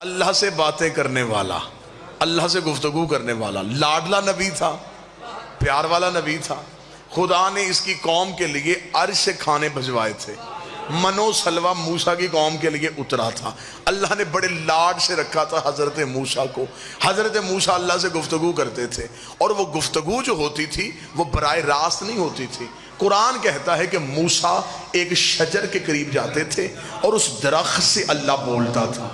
اللہ سے باتیں کرنے والا، اللہ سے گفتگو کرنے والا، لاڈلا نبی تھا، پیار والا نبی تھا۔ خدا نے اس کی قوم کے لیے عرش سے کھانے بھجوائے تھے، منو سلوہ موسیٰ کی قوم کے لیے اترا تھا۔ اللہ نے بڑے لاڈ سے رکھا تھا حضرت موسیٰ کو۔ حضرت موسیٰ اللہ سے گفتگو کرتے تھے، اور وہ گفتگو جو ہوتی تھی وہ براہ راست نہیں ہوتی تھی۔ قرآن کہتا ہے کہ موسیٰ ایک شجر کے قریب جاتے تھے اور اس درخت سے اللہ بولتا تھا۔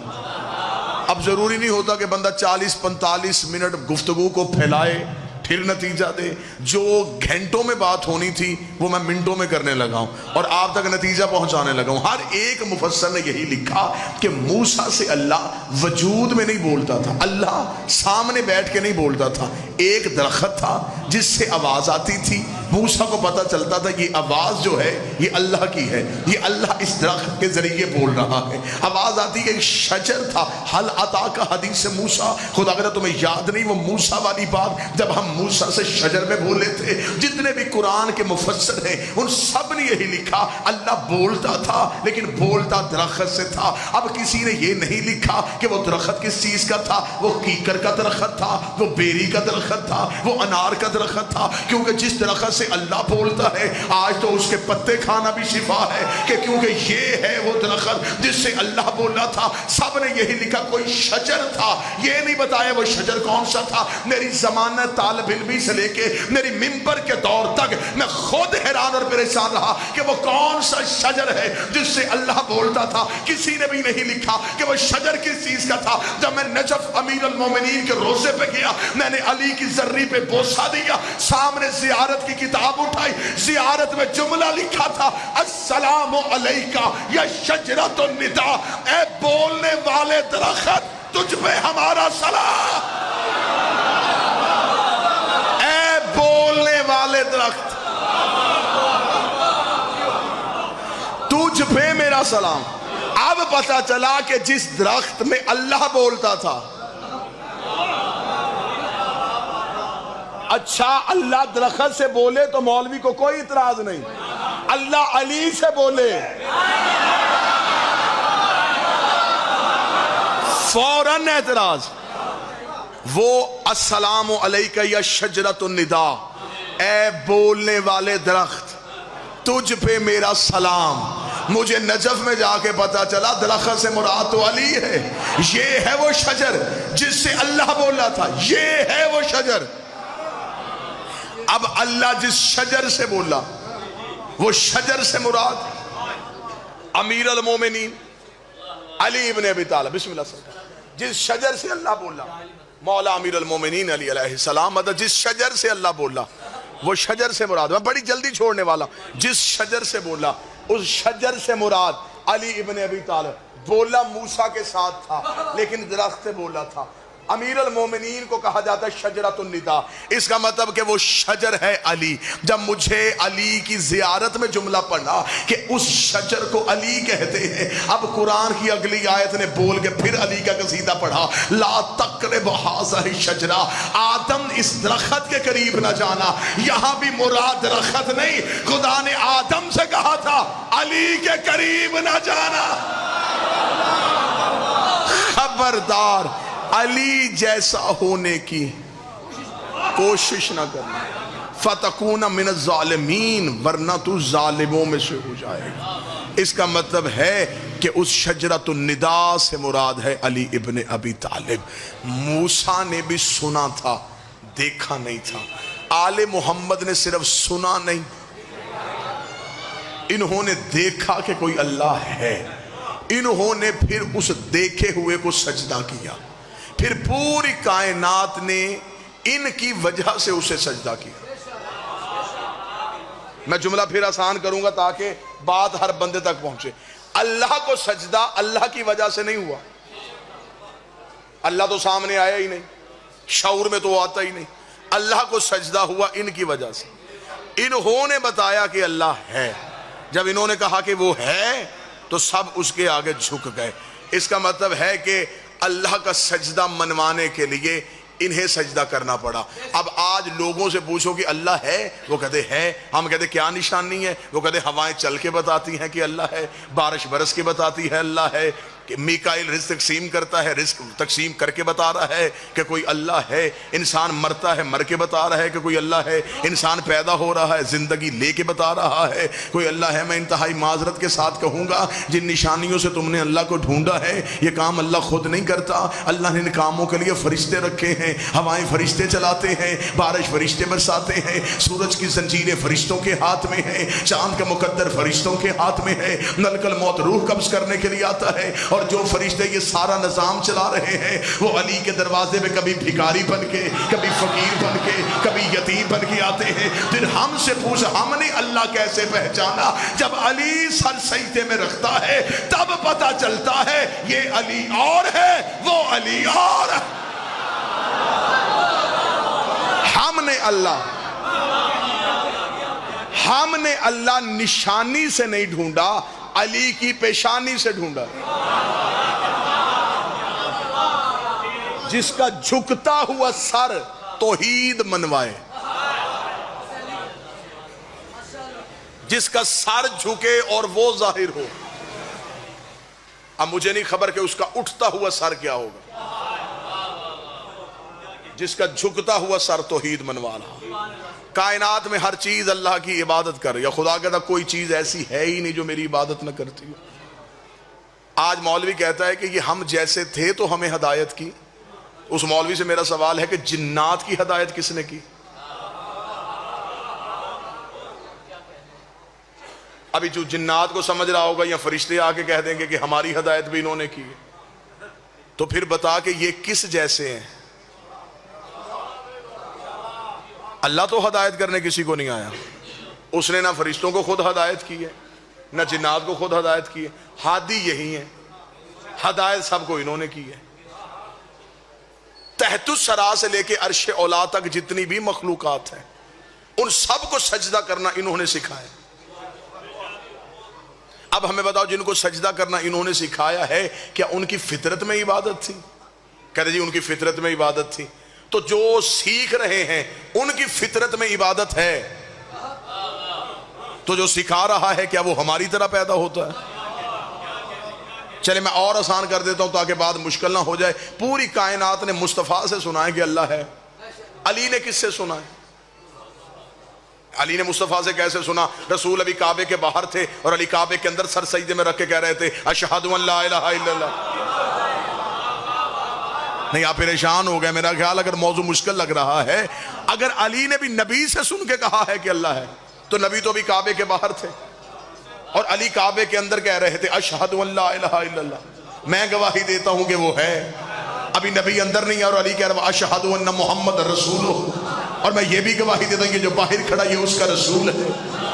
اب ضروری نہیں ہوتا کہ بندہ 40-45 منٹ گفتگو کو پھیلائے پھر نتیجہ دے۔ جو گھنٹوں میں بات ہونی تھی وہ میں منٹوں میں کرنے لگا ہوں اور آپ تک نتیجہ پہنچانے لگا ہوں۔ ہر ایک مفسر نے یہی لکھا کہ موسیٰ سے اللہ وجود میں نہیں بولتا تھا، اللہ سامنے بیٹھ کے نہیں بولتا تھا۔ ایک درخت تھا جس سے آواز آتی تھی، موسیٰ کو پتہ چلتا تھا یہ آواز جو ہے یہ اللہ کی ہے، یہ اللہ اس درخت کے ذریعے بول رہا ہے۔ آواز آتی ہے۔ ایک شجر تھا، حل عطا کا حدیث موسیٰ، خدا اگر تمہیں یاد نہیں وہ موسیٰ والی بات جب ہم موسیٰ سے شجر میں بولے تھے۔ جتنے بھی قرآن کے مفسر ہیں ان سب نے یہی لکھا اللہ بولتا تھا لیکن بولتا درخت سے تھا۔ اب کسی نے یہ نہیں لکھا کہ وہ درخت کس چیز کا تھا، وہ کیکر کا درخت تھا، وہ بیری کا درخت تھا، وہ انار کا درخت تھا، کیونکہ جس درخت سے اللہ بولتا ہے آج تو اس کے پتے کھانا بھی شفا ہے، کہ کیونکہ یہ ہے وہ درخت جس سے اللہ بولا تھا۔ سب نے یہی لکھا کوئی شجر تھا، یہ نہیں بتایا وہ شجر کون سا تھا۔ میری زمانہ طالب علمی سے لے کے میری ممبر کے دور تک میں خود حیران اور پریشان رہا کہ وہ کون سا شجر ہے جس سے اللہ بولتا تھا۔ کسی نے بھی نہیں لکھا کہ وہ شجر کس چیز کا تھا۔ جب میں نجف امیر المومنین کے روزے پہ گیا، میں نے علی کی زری پہ بوسہ دیا، سامنے زیارت کی کتاب اٹھائی، زیارت میں جملہ لکھا تھا السلام علیکہ یا شجرۃ النداء، اے بولنے والے درخت تجھ پہ ہمارا سلام، اے بولنے والے درخت تجھ پہ میرا سلام۔ اب پتا چلا کہ جس درخت میں اللہ بولتا تھا، اچھا اللہ درخت سے بولے تو مولوی کو کوئی اعتراض نہیں، اللہ علی سے بولے فوراً اعتراض۔ وہ السلام علیکہ یا شجرۃ النداء، اے بولنے والے درخت تجھ پہ میرا سلام۔ مجھے نجف میں جا کے پتا چلا درخت سے مراد تو علی ہے، یہ ہے وہ شجر جس سے اللہ بولا تھا، یہ ہے وہ شجر۔ اب اللہ جس شجر سے بولا وہ شجر سے مراد امیر المومنین علی ابن ابی طالب، بسم اللہ سرکار۔ جس شجر سے اللہ بولا مولا امیر المومنین علی علیہ السلام، مطلب جس شجر سے اللہ بولا وہ شجر سے مراد، میں بڑی جلدی چھوڑنے والا، جس شجر سے بولا اس شجر سے مراد علی ابن ابی طالب۔ بولا موسیٰ کے ساتھ تھا لیکن درخت سے بولا تھا۔ امیر المومنین کو کہا جاتا ہے شجرۃ النداء، اس کا مطلب کہ وہ شجر ہے علی۔ جب مجھے علی کی زیارت میں جملہ پڑھا کہ اس شجر کو علی کہتے ہیں، اب قرآن کی اگلی آیت نے بول کے پھر علی کا قصیدہ پڑھا، لا تقرب هذه الشجرہ، آدم اس درخت کے قریب نہ جانا۔ یہاں بھی مراد درخت نہیں، خدا نے آدم سے کہا تھا علی کے قریب نہ جانا۔ خبردار علی جیسا ہونے کی کوشش نہ کرنا، فتکون من الظالمین، ورنہ تو ظالموں میں سے ہو جائے گا۔ اس کا مطلب ہے کہ اس شجرۃ النداء سے مراد ہے علی ابن ابی طالب۔ موسیٰ نے بھی سنا تھا، دیکھا نہیں تھا۔ آل محمد نے صرف سنا نہیں، انہوں نے دیکھا کہ کوئی اللہ ہے، انہوں نے پھر اس دیکھے ہوئے کو سجدہ کیا، پھر پوری کائنات نے ان کی وجہ سے اسے سجدہ کیا۔ میں جملہ پھر آسان کروں گا تاکہ بات ہر بندے تک پہنچے۔ اللہ کو سجدہ اللہ کی وجہ سے نہیں ہوا، اللہ تو سامنے آیا ہی نہیں، شعور میں تو آتا ہی نہیں۔ اللہ کو سجدہ ہوا ان کی وجہ سے، انہوں نے بتایا کہ اللہ ہے۔ جب انہوں نے کہا کہ وہ ہے تو سب اس کے آگے جھک گئے۔ اس کا مطلب ہے کہ اللہ کا سجدہ منوانے کے لیے انہیں سجدہ کرنا پڑا۔ اب آج لوگوں سے پوچھو کہ اللہ ہے، وہ کہتے ہے، ہم کہتے کیا نشانی ہے، وہ کہتے ہوائیں چل کے بتاتی ہیں کہ اللہ ہے، بارش برس کے بتاتی ہے اللہ ہے، کہ میکائیل رزق تقسیم کرتا ہے، رزق تقسیم کر کے بتا رہا ہے کہ کوئی اللہ ہے، انسان مرتا ہے مر کے بتا رہا ہے کہ کوئی اللہ ہے، انسان پیدا ہو رہا ہے زندگی لے کے بتا رہا ہے کوئی اللہ ہے۔ میں انتہائی معذرت کے ساتھ کہوں گا، جن نشانیوں سے تم نے اللہ کو ڈھونڈا ہے یہ کام اللہ خود نہیں کرتا، اللہ نے ان کاموں کے لیے فرشتے رکھے ہیں، ہوائیں فرشتے چلاتے ہیں، بارش فرشتے برساتے ہیں، سورج کی زنجیریں فرشتوں کے ہاتھ میں ہیں، چاند کا مقدر فرشتوں کے ہاتھ میں ہے، ملک الموت روح قبض کرنے کے لیے آتا ہے، اور جو فرشتے یہ سارا نظام چلا رہے ہیں وہ علی کے دروازے پہ کبھی بھکاری بن کے، کبھی فقیر بن کے، کبھی یتیم بن کے آتے ہیں۔ پھر ہم سے پوچھ ہم نے اللہ کیسے پہچانا؟ جب علی سر سجدے میں رکھتا ہے تب پتہ چلتا ہے یہ علی اور ہے وہ علی اور ہے۔ ہم نے اللہ نشانی سے نہیں ڈھونڈا، علی کی پیشانی سے ڈھونڈا۔ جس کا جھکتا ہوا سر توحید منوائے، جس کا سر جھکے اور وہ ظاہر ہو۔ اب مجھے نہیں خبر کہ اس کا اٹھتا ہوا سر کیا ہوگا، جس کا جھکتا ہوا سر توحید منوا رہا۔ کائنات میں ہر چیز اللہ کی عبادت کر، یا خدا کہتا کوئی چیز ایسی ہے ہی نہیں جو میری عبادت نہ کرتی ہو۔ آج مولوی کہتا ہے کہ یہ ہم جیسے تھے تو ہمیں ہدایت کی۔ اس مولوی سے میرا سوال ہے کہ جنات کی ہدایت کس نے کی؟ ابھی جو جنات کو سمجھ رہا ہوگا یا فرشتے آ کے کہہ دیں گے کہ ہماری ہدایت بھی انہوں نے کی ہے، تو پھر بتا کہ یہ کس جیسے ہیں؟ اللہ تو ہدایت کرنے کسی کو نہیں آیا، اس نے نہ فرشتوں کو خود ہدایت کی ہے نہ جنات کو خود ہدایت کی ہے، ہادی یہی ہیں، ہدایت سب کو انہوں نے کی ہے۔ تحت الثری سے لے کے عرش اولا تک جتنی بھی مخلوقات ہیں ان سب کو سجدہ کرنا انہوں نے سکھایا۔ اب ہمیں بتاؤ جن کو سجدہ کرنا انہوں نے سکھایا ہے کیا ان کی فطرت میں عبادت تھی؟ کہتے جی ان کی فطرت میں عبادت تھی، تو جو سیکھ رہے ہیں ان کی فطرت میں عبادت ہے، تو جو سکھا رہا ہے کیا وہ ہماری طرح پیدا ہوتا ہے؟ چلے میں اور آسان کر دیتا ہوں تاکہ بعد مشکل نہ ہو جائے۔ پوری کائنات نے مصطفیٰ سے سنا ہے کہ اللہ ہے، علی نے کس سے سنا ہے؟ علی نے مصطفیٰ سے کیسے سنا؟ رسول ابھی کعبے کے باہر تھے اور علی کعبے کے اندر سر سجدے میں رکھ کے کہہ رہے تھے اشہد ان لا الہ الا اللہ۔ نہیں آپ پریشان ہو گئے، میرا خیال اگر موضوع مشکل لگ رہا ہے، اگر علی نے بھی نبی سے سن کے کہا ہے کہ اللہ ہے تو نبی تو ابھی کعبے کے باہر تھے اور علی کعبے کے اندر کہہ رہے تھے اشہد ان لا الہ الا اللہ، میں گواہی دیتا ہوں کہ وہ ہے۔ ابھی نبی اندر نہیں ہے اور علی کہہ رہا ہے اشہد ان محمد رسول، اور میں یہ بھی گواہی دیتا ہوں کہ جو باہر کھڑا یہ اس کا رسول ہے۔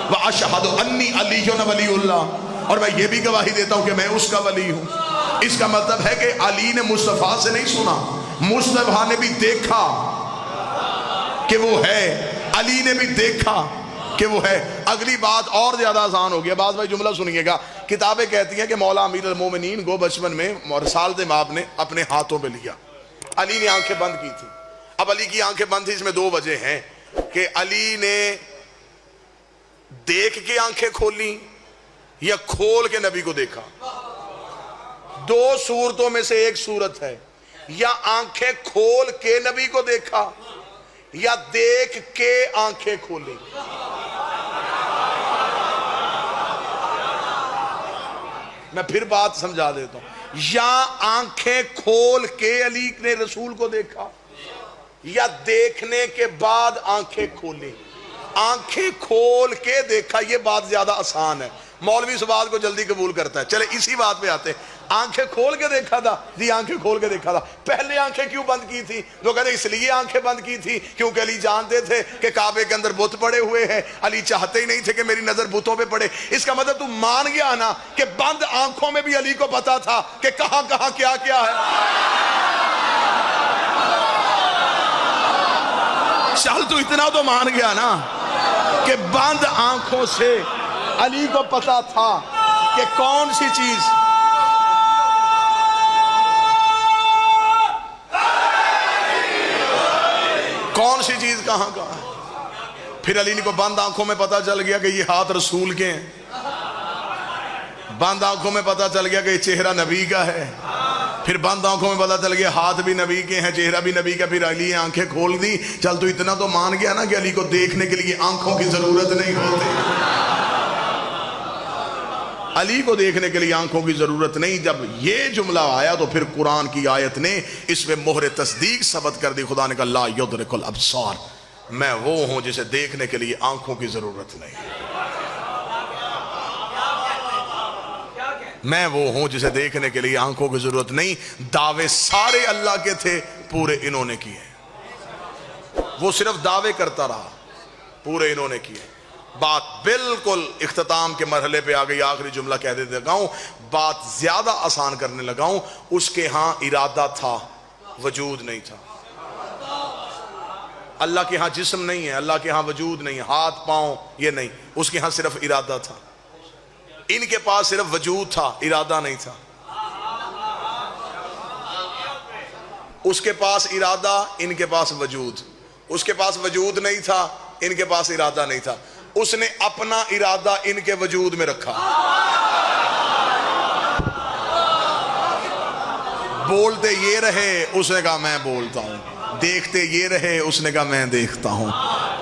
واشہد انی علی ولی اللہ، اور میں یہ بھی گواہی دیتا ہوں کہ میں اس کا ولی ہوں۔ اس کا مطلب ہے کہ علی نے مصطفیٰ سے نہیں سنا، مصطفیٰ نے بھی دیکھا کہ وہ ہے، علی نے بھی دیکھا کہ وہ ہے۔ اگلی بات اور زیادہ آسان ہو گیا، بعض بھائی جملہ سنیے گا، کتابیں کہتی ہیں کہ مولا امیر المومنین کو بچپن میں رسالت مآب نے اپنے ہاتھوں پہ لیا، علی نے آنکھیں بند کی تھی۔ اب علی کی آنکھیں بند تھی، اس میں دو وجہ ہیں کہ علی نے دیکھ کے آنکھیں کھولی یا کھول کے نبی کو دیکھا۔ دو صورتوں میں سے ایک صورت ہے، یا آنکھیں کھول کے نبی کو دیکھا یا دیکھ کے آنکھیں کھولی۔ میں پھر بات سمجھا دیتا ہوں، یا آنکھیں کھول کے علی نے رسول کو دیکھا یا دیکھنے کے بعد آنکھیں کھولی۔ آنکھیں کھول کے دیکھا یہ بات زیادہ آسان ہے، مولوی اس بات کو جلدی قبول کرتا ہے۔ چلے اسی بات پہ آتے ہیں، آنکھیں کھول کے دیکھا تھا، جی آنکھیں کھول کے دیکھا تھا۔ پہلے آنکھیں کیوں بند کی تھی؟ وہ کہتے ہیں اس لیے آنکھیں بند کی تھی کیونکہ علی جانتے تھے کہ کعبے کے اندر بت پڑے ہوئے ہیں، علی چاہتے ہی نہیں تھے کہ میری نظر بتوں پہ پڑے۔ اس کا مطلب تو مان گیا نا کہ بند آنکھوں میں بھی علی کو پتا تھا کہ کہاں کہاں کیا کیا ہے۔ چل تو اتنا تو مان گیا نا کہ بند آنکھوں سے علی کو پتا تھا کہ کون سی چیز کہاں کہاں ہے۔ پھر علی کو بند آنکھوں میں پتا چل گیا کہ یہ ہاتھ رسول کے ہیں، بند آنکھوں میں پتہ چل گیا کہ یہ چہرہ نبی کا ہے، پھر بند آنکھوں میں پتہ چل گیا ہاتھ بھی نبی کے ہیں، چہرہ بھی نبی کا، پھر علی آنکھیں کھول دی، چل تو اتنا تو مان گیا نا کہ علی کو دیکھنے کے لیے آنکھوں کی ضرورت نہیں ہوتی، علی کو دیکھنے کے لیے آنکھوں کی ضرورت نہیں۔ جب یہ جملہ آیا تو پھر قرآن کی آیت نے اس پہ مہر تصدیق ثبت کر دی۔ خدا نے کہا لا یدرک الابصار، میں وہ ہوں جسے دیکھنے کے لیے آنکھوں کی ضرورت نہیں، میں وہ ہوں جسے دیکھنے کے لیے آنکھوں کی ضرورت نہیں۔ دعوے سارے اللہ کے تھے، پورے انہوں نے کیے، وہ صرف دعوے کرتا رہا، پورے انہوں نے کیے۔ بات بالکل اختتام کے مرحلے پہ آ گئی، آخری جملہ کہہ دیتے لگا ہوں، بات زیادہ آسان کرنے لگا ہوں۔ اس کے ہاں ارادہ تھا، وجود نہیں تھا۔ اللہ کے ہاں جسم نہیں ہے، اللہ کے ہاں وجود نہیں ہے، ہاتھ پاؤں یہ نہیں، اس کے ہاں صرف ارادہ تھا۔ ان کے پاس صرف وجود تھا، ارادہ نہیں تھا۔ اس کے پاس ارادہ، ان کے پاس وجود، اس کے پاس وجود نہیں تھا، ان کے پاس ارادہ نہیں تھا۔ اس نے اپنا ارادہ ان کے وجود میں رکھا۔ بولتے یہ رہے، اس نے کہا میں بولتا ہوں، دیکھتے یہ رہے، اس نے کہا میں دیکھتا ہوں،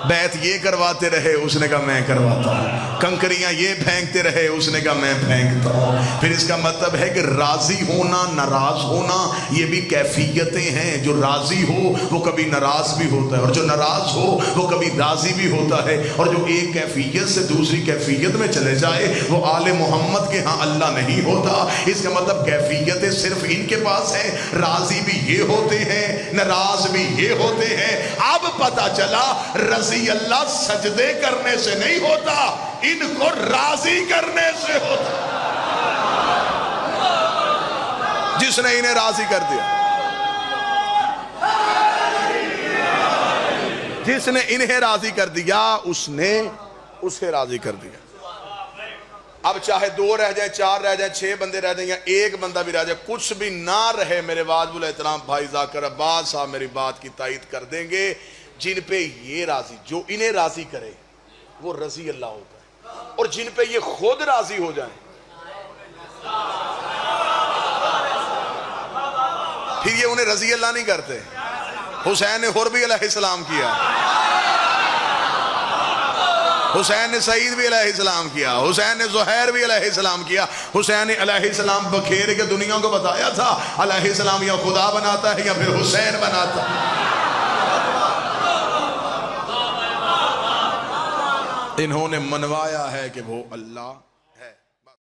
بیعت یہ کرواتے رہے، اس نے کہا میں کرواتا ہوں، کنکریاں یہ پھینکتے رہے، اس نے کہا میں پھینکتا ہوں۔ پھر اس کا مطلب ہے کہ راضی ہونا، ناراض ہونا یہ بھی کیفیتیں ہیں۔ جو راضی ہو وہ کبھی ناراض بھی ہوتا ہے، اور جو ناراض ہو وہ کبھی راضی بھی ہوتا ہے، اور جو ایک کیفیت سے دوسری کیفیت میں چلے جائے وہ آل محمد کے ہاں اللہ نہیں ہوتا۔ اس کا مطلب کیفیتیں صرف ان کے پاس ہیں، راضی بھی یہ ہوتے ہیں، ناراض بھی یہ ہوتے ہیں۔ اب پتہ چلا رضی اللہ سجدے کرنے سے نہیں ہوتا، ان کو راضی کرنے سے ہوتا، جس نے انہیں راضی کر دیا، جس نے انہیں راضی کر دیا اس نے اسے راضی کر دیا۔ اب چاہے 2 رہ جائیں، 4 رہ جائیں، 6 بندے رہ جائیں یا 1 بندہ بھی رہ جائے، کچھ بھی نہ رہے، میرے واجب الاحترام بھائی ذاکر عباس صاحب میری بات کی تائید کر دیں گے، جن پہ یہ راضی، جو انہیں راضی کرے وہ رضی اللہ ہوتا ہے، اور جن پہ یہ خود راضی ہو جائیں پھر یہ انہیں رضی اللہ نہیں کرتے۔ حسین نے حربی علیہ السلام کیا، حسین نے سعید بھی علیہ السلام کیا، حسین نے زہیر بھی علیہ السلام کیا، حسین نے علیہ السلام بکھیر کے دنیا کو بتایا تھا علیہ السلام یا خدا بناتا ہے یا پھر حسین بناتا ہے۔ انہوں نے منوایا ہے کہ وہ اللہ